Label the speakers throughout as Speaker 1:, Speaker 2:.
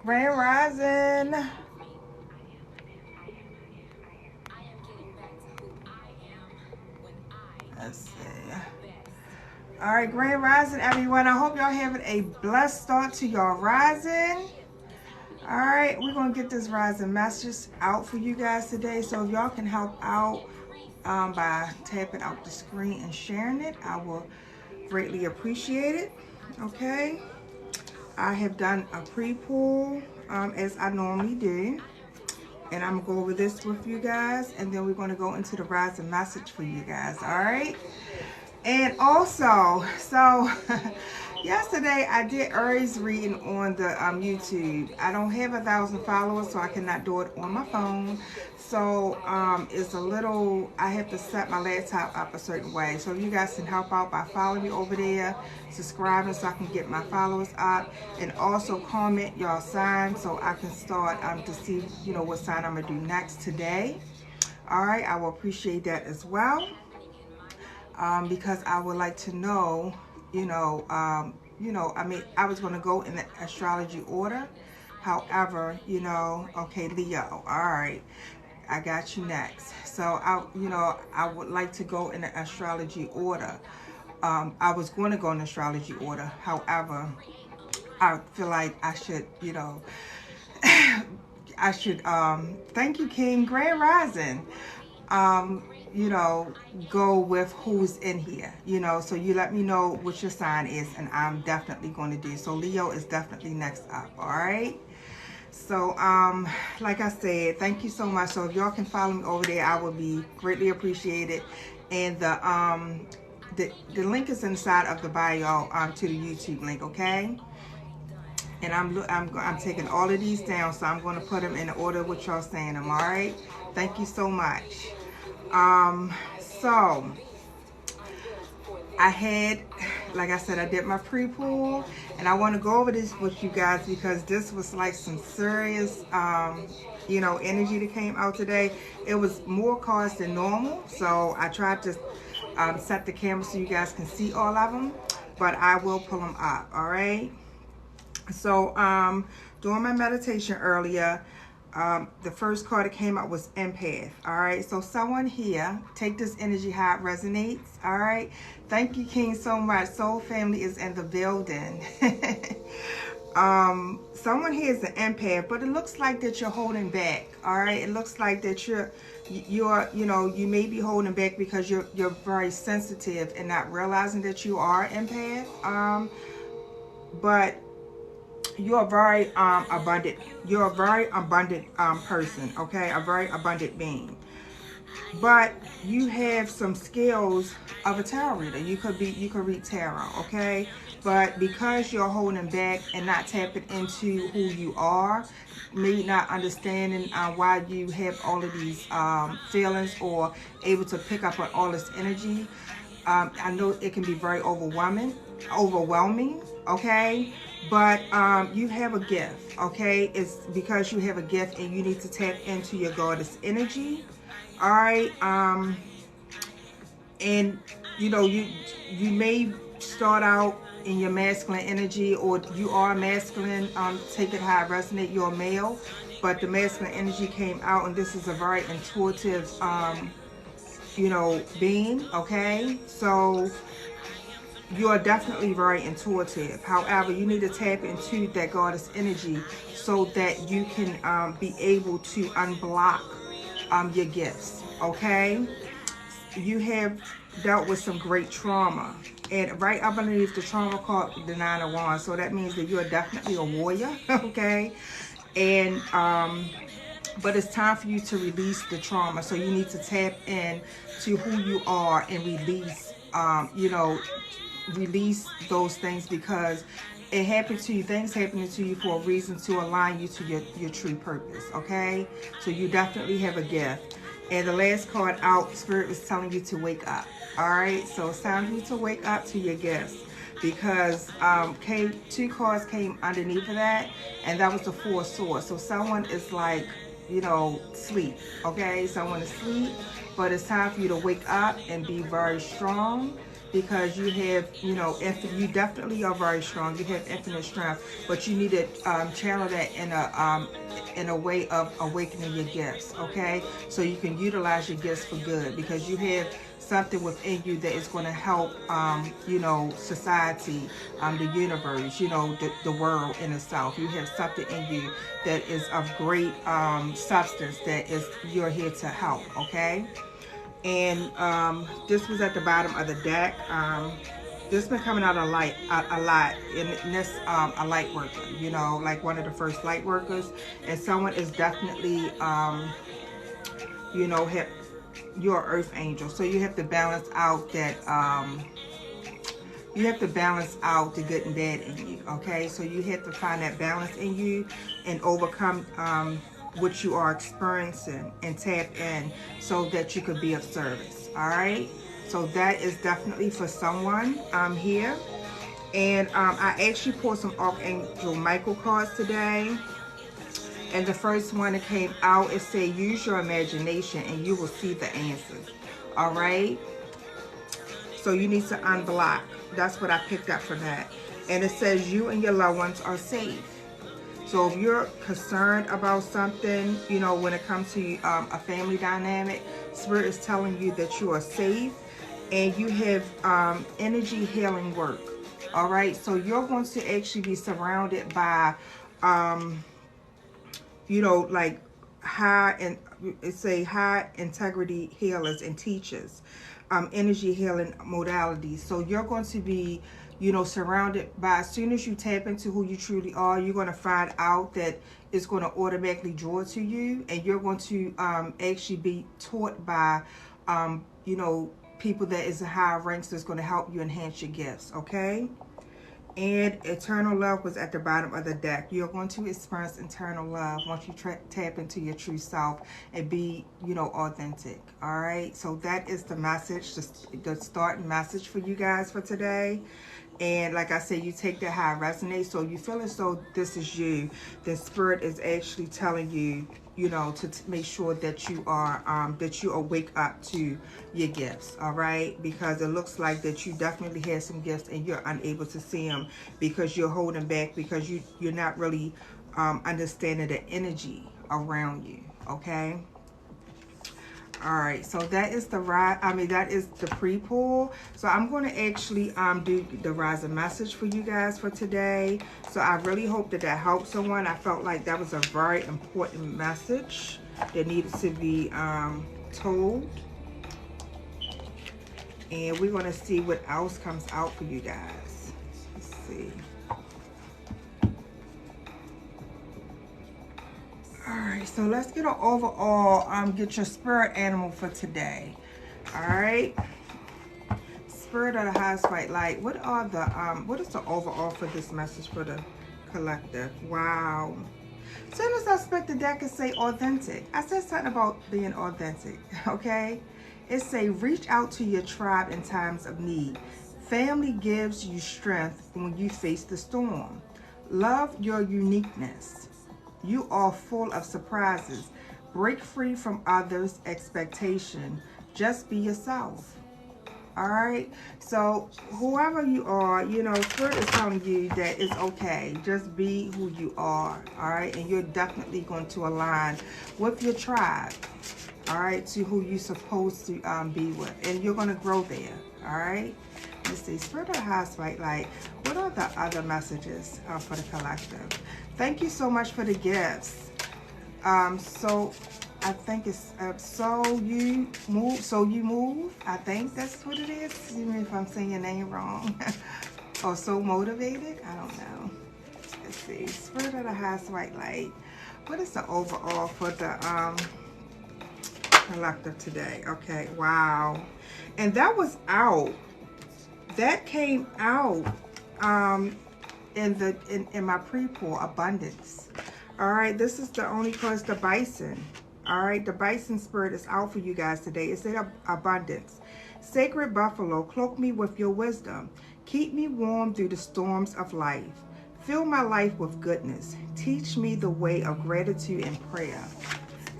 Speaker 1: Grand Rising. Let's see. All right, Grand Rising, everyone. I hope y'all having a blessed start to your rising. All right, we're going to get this rising message out for you guys today. So if y'all can help out by tapping out the screen and sharing it, I will greatly appreciate it. Okay. I have done a pre-pull as I normally do. And I'm going to go over this with you guys. And then we're going to go into the rising message for you guys. All right. And also, so yesterday I did Aries reading on the YouTube. I don't have 1,000 followers, so I cannot do it on my phone. So it's a little, I have to set my laptop up a certain way. So you guys can help out by following me over there, subscribing so I can get my followers up, and also comment y'all sign so I can start to see, you know, what sign I'm going to do next today. All right, I will appreciate that as well. Because I would like to know, I mean, I was going to go in the astrology order. However, okay, Leo, all right, I got you next. So, I would like to go in the astrology order. I was going to go in the astrology order. However, I feel like I should, thank you, King, Grand Rising. Go with who's in here, so you let me know what your sign is, and I'm definitely going to do. So Leo is definitely next up. All right. So, like I said, thank you so much. So if y'all can follow me over there, I would be greatly appreciated. And the link is inside of the bio to the YouTube link. Okay. And I'm taking all of these down, so I'm going to put them in the order what y'all saying them. All right. Thank you so much. So I had, like I said, I did my pre-pool, and I want to go over this with you guys because this was like some serious, energy that came out today. It was more cards than normal, so I tried to set the camera so you guys can see all of them, but I will pull them up. All right. So during my meditation earlier, the first card that came out was empath. All right, so someone here, take this energy how it resonates. All right, thank you, King, so much. Soul family is in the building. Someone here is an empath, but it looks like that you're holding back. All right, it looks like that you may be holding back because you're very sensitive and not realizing that you are empath. But you're a very abundant. You're a very abundant person. Okay, a very abundant being. But you have some skills of a tarot reader. You could read tarot. Okay, but because you're holding back and not tapping into who you are, maybe not understanding why you have all of these feelings or able to pick up on all this energy. I know it can be very overwhelming. Okay, but you have a gift. Okay, it's because you have a gift and you need to tap into your goddess energy. All right, and you may start out in your masculine energy, or you are masculine. Take it how it resonates. You're a male, but the masculine energy came out, and this is a very intuitive being. Okay, so you are definitely very intuitive. However, you need to tap into that goddess energy so that you can be able to unblock your gifts. Okay, you have dealt with some great trauma, and right up underneath the trauma card, the Nine of Wands. So that means that you are definitely a warrior. Okay, and but it's time for you to release the trauma. So you need to tap in to who you are and release, release those things, because it happened to you. Things happening to you for a reason, to align you to your true purpose. Okay, so you definitely have a gift. And the last card out, Spirit was telling you to wake up. All right, so it's time for you to wake up to your gifts, because two cards came underneath of that, and that was the Four of Swords. So someone is like, sleep. Okay, someone is asleep, but it's time for you to wake up and be very strong, because you have, you definitely are very strong. You have infinite strength, but you need to channel that in a way of awakening your gifts, okay? So you can utilize your gifts for good, because you have something within you that is going to help, society, the universe, the world in itself. You have something in you that is of great substance that is you're here to help, okay? And this was at the bottom of the deck. This been coming out a lot, and this a light worker, like one of the first light workers, and someone is definitely have, you're an earth angel, so you have to balance out that you have to balance out the good and bad in you, okay? So you have to find that balance in you and overcome what you are experiencing and tap in so that you could be of service, all right? So that is definitely for someone here. And I actually pulled some Archangel Michael cards today. And the first one that came out, it said, use your imagination and you will see the answers, all right? So you need to unblock. That's what I picked up for that. And it says you and your loved ones are safe. So if you're concerned about something, when it comes to a family dynamic, Spirit is telling you that you are safe and you have energy healing work. All right. So you're going to actually be surrounded by, like high integrity healers and teachers, energy healing modalities. So you're going to be, surrounded by, as soon as you tap into who you truly are, you're going to find out that it's going to automatically draw to you, and you're going to actually be taught by, people that is in higher ranks that's going to help you enhance your gifts, okay? And eternal love was at the bottom of the deck. You're going to experience eternal love once you tap into your true self and be, authentic. All right. So that is the message, the starting message for you guys for today. And like I said, you take that how it resonates. So you feel as though this is you. The Spirit is actually telling you, to make sure that you are, that you awake up to your gifts, all right? Because it looks like that you definitely have some gifts and you're unable to see them because you're holding back, because you're not really understanding the energy around you, okay? All right, so that is that is the pre-pull. So I'm going to actually do the rising message for you guys for today. So I really hope that helps someone. I felt like that was a very important message that needed to be told. And we're going to see what else comes out for you guys. Let's see. Alright, so let's get an overall, get your spirit animal for today. Alright. Spirit of the highest white light. What is the overall for this message for the collective? Wow. As soon as I expect the deck to say authentic, I said something about being authentic, okay? It say reach out to your tribe in times of need. Family gives you strength when you face the storm. Love your uniqueness. You are full of surprises. Break free from others' expectation. Just be yourself. All right? So whoever you are, Spirit is telling you that it's okay. Just be who you are. All right? And you're definitely going to align with your tribe. All right? To who you're supposed to be with. And you're going to grow there. All right? Let's see. Spirit of the highest white light. What are the other messages for the collective? Thank you so much for the gifts. So I think it's so you move. I think that's what it is. Excuse me if I'm saying your name wrong. Or so motivated. I don't know. Let's see. Spirit of the highest white light. What is the overall for the collective today? Okay. Wow. And that was out. That came out. In my pre-pull, abundance. All right, this is the only cause, the bison. All right, the bison spirit is out for you guys today. It said abundance. Sacred buffalo, cloak me with your wisdom. Keep me warm through the storms of life. Fill my life with goodness. Teach me the way of gratitude and prayer.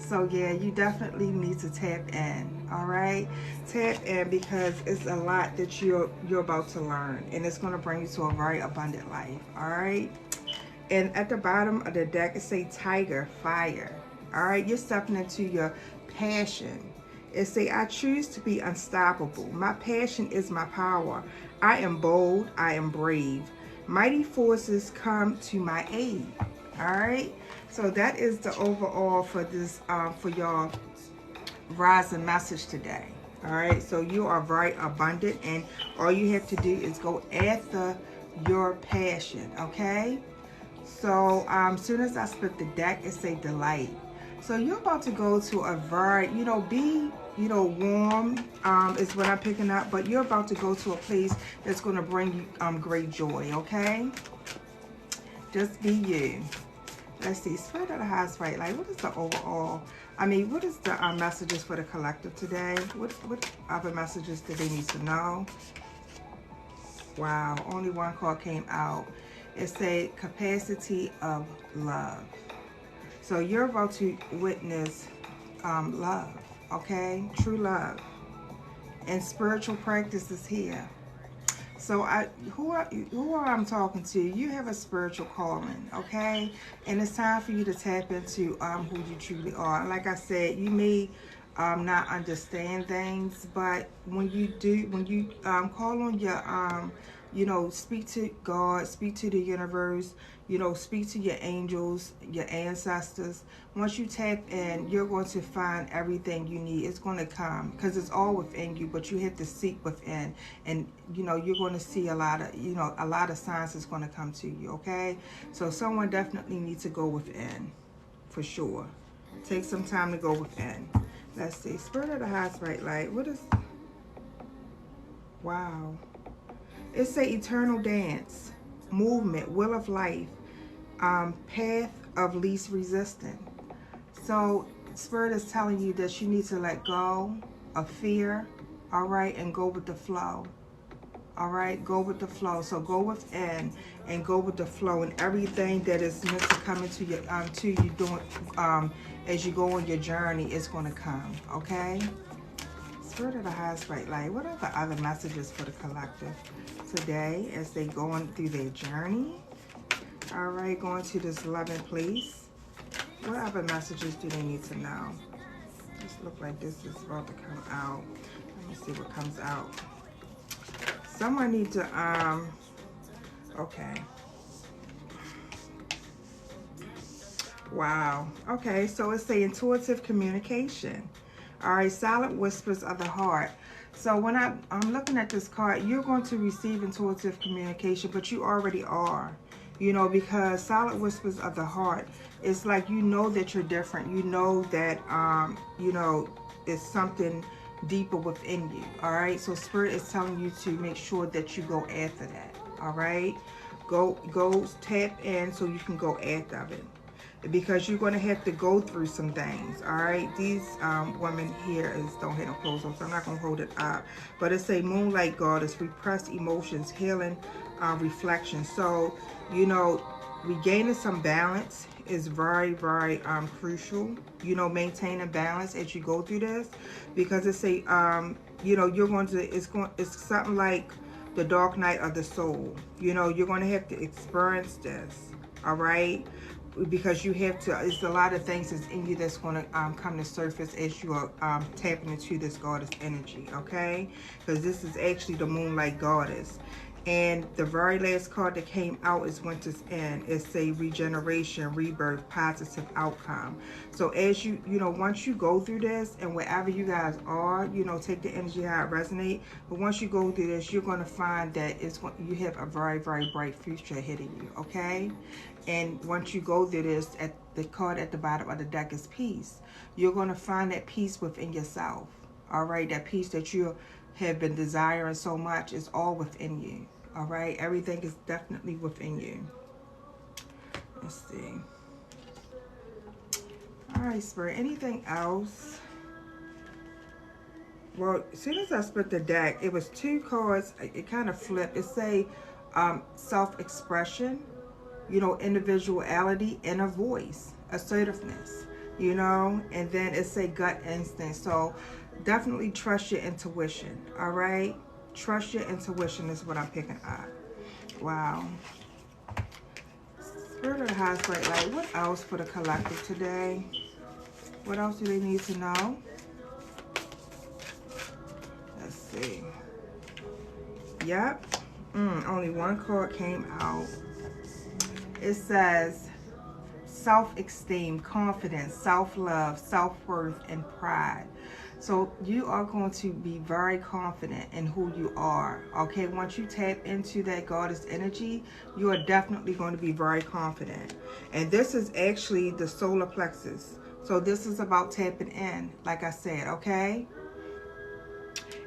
Speaker 1: So yeah, you definitely need to tap in. All right, tap in because it's a lot that you're about to learn, and it's going to bring you to a very abundant life. All right. And at the bottom of the deck, it say Tiger, Fire. All right, you're stepping into your passion. It say, I choose to be unstoppable. My passion is my power. I am bold. I am brave. Mighty forces come to my aid. All right. So that is the overall for this, for y'all rising message today. All right. So you are very abundant, and all you have to do is go after your passion. Okay. So soon as I split the deck, it say delight. So you're about to go to a very, be, warm is what I'm picking up. But you're about to go to a place that's going to bring you great joy, okay? Just be you. Let's see, Spirit of the Highest Right Light. What is the overall, what is the messages for the collective today? What other messages do they need to know? Wow, only one card came out. It's a capacity of love. So you're about to witness love, okay? True love. And spiritual practices here. So who are I'm talking to? You have a spiritual calling, okay? And it's time for you to tap into who you truly are. And like I said, you may not understand things, but when you do, when you call on your speak to God, speak to the universe, speak to your angels, your ancestors. Once you tap in, you're going to find everything you need. It's going to come because it's all within you, but you have to seek within. And, you're going to see a lot of signs is going to come to you, okay? So someone definitely needs to go within, for sure. Take some time to go within. Let's see. Spirit of the Highest Right Light. What is... Wow. It's a eternal dance, movement, will of life, path of least resistance. So Spirit is telling you that you need to let go of fear, all right, and go with the flow. All right, go with the flow. So go within and go with the flow, and everything that is meant to come into your to you doing as you go on your journey is going to come. Okay. Spirit of the Highest Right Light. What are the other messages for the collective today as they going through their journey? All right, going to this loving place. What other messages do they need to know? This look like this is about to come out. Let me see what comes out. Someone need to okay. Wow. Okay, so it's the intuitive communication. All right, silent whispers of the heart. So when I'm looking at this card, you're going to receive intuitive communication, but you already are. Because silent whispers of the heart, it's like that you're different. That it's something deeper within you. All right, so Spirit is telling you to make sure that you go after that. All right, go tap in so you can go after it, because you're going to have to go through some things. All right, these women here don't have no clothes on, so I'm not going to hold it up, but it's a moonlight goddess, repressed emotions, healing, reflection. So regaining some balance is very, very crucial. Maintaining balance as you go through this, because it's a you're going to it's something like the dark night of the soul. You're going to have to experience this. All right, because you have to, it's a lot of things that's in you that's going to come to surface as you are tapping into this goddess energy. Okay, because this is actually the moonlight goddess. And the very last card that came out is Winter's End. It's a regeneration, rebirth, positive outcome. So as once you go through this, and wherever you guys are, take the energy how it resonates. But once you go through this, you're going to find that you have a very, very bright future ahead of you, okay? And once you go through this, at the card at the bottom of the deck is peace. You're going to find that peace within yourself, all right? That peace that you have been desiring so much is all within you. All right, everything is definitely within you. Let's see. All right, Spirit, anything else? Well, as soon as I split the deck, it was two cards. It kind of flipped. It say self-expression, individuality, and a voice, assertiveness. you know, and then it say gut instinct. So definitely trust your intuition. All right, trust your intuition is what I'm picking up. Wow. Spirit of the highest bright light. What else for the collective today? What else do they need to know? Let's see. Yep. Only one card came out. It says self-esteem, confidence, self-love, self-worth, and pride. So you are going to be very confident in who you are. Okay, once you tap into that goddess energy, you are definitely going to be very confident. And this is actually the solar plexus. So this is about tapping in, like I said, okay?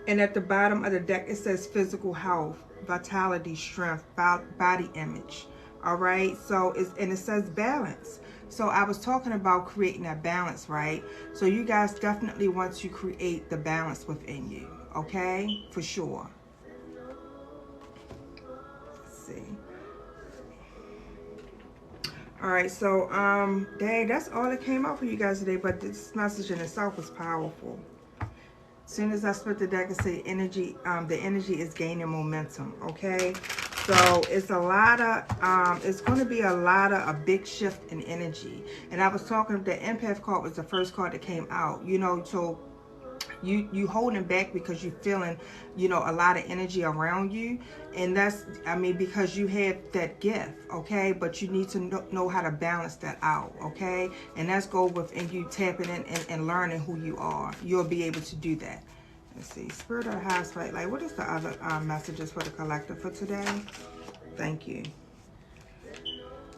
Speaker 1: And at the bottom of the deck, it says physical health, vitality, strength, body image. All right, so and it says balance. So I was talking about creating that balance, right? So you guys definitely want to create the balance within you, okay? For sure. Let's see. All right, so dang, that's all that came out for you guys today, but this message in itself was powerful. As soon as I split the deck and say energy, the energy is gaining momentum, okay? So it's a lot of, it's going to be a big shift in energy. And I was talking, the empath card was the first card that came out, you know, so you holding back because you're feeling, you know, a lot of energy around you. And that's, I mean, because you have that gift, okay? But you need to know how to balance that out, okay? And that's go within you tapping in and learning who you are. You'll be able to do that. Let's see, Spirit of the highest right light. What is the other messages for the collective for today? Thank you.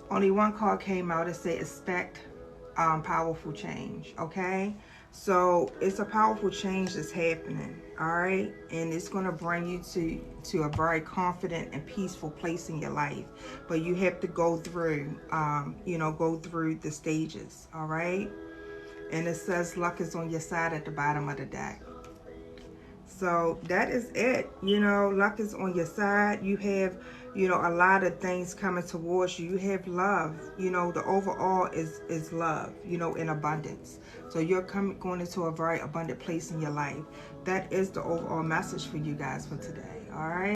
Speaker 1: Only one card came out. It said expect powerful change, okay? So it's a powerful change that's happening, all right? And it's going to bring you to a very confident and peaceful place in your life. But you have to go through, you know, go through the stages, all right? And it says luck is on your side at the bottom of the deck. So that is it. You know, luck is on your side. You have, you know, a lot of things coming towards you. You have love. You know, the overall is love, you know, in abundance. So you're going into a very abundant place in your life. That is the overall message for you guys for today. All right.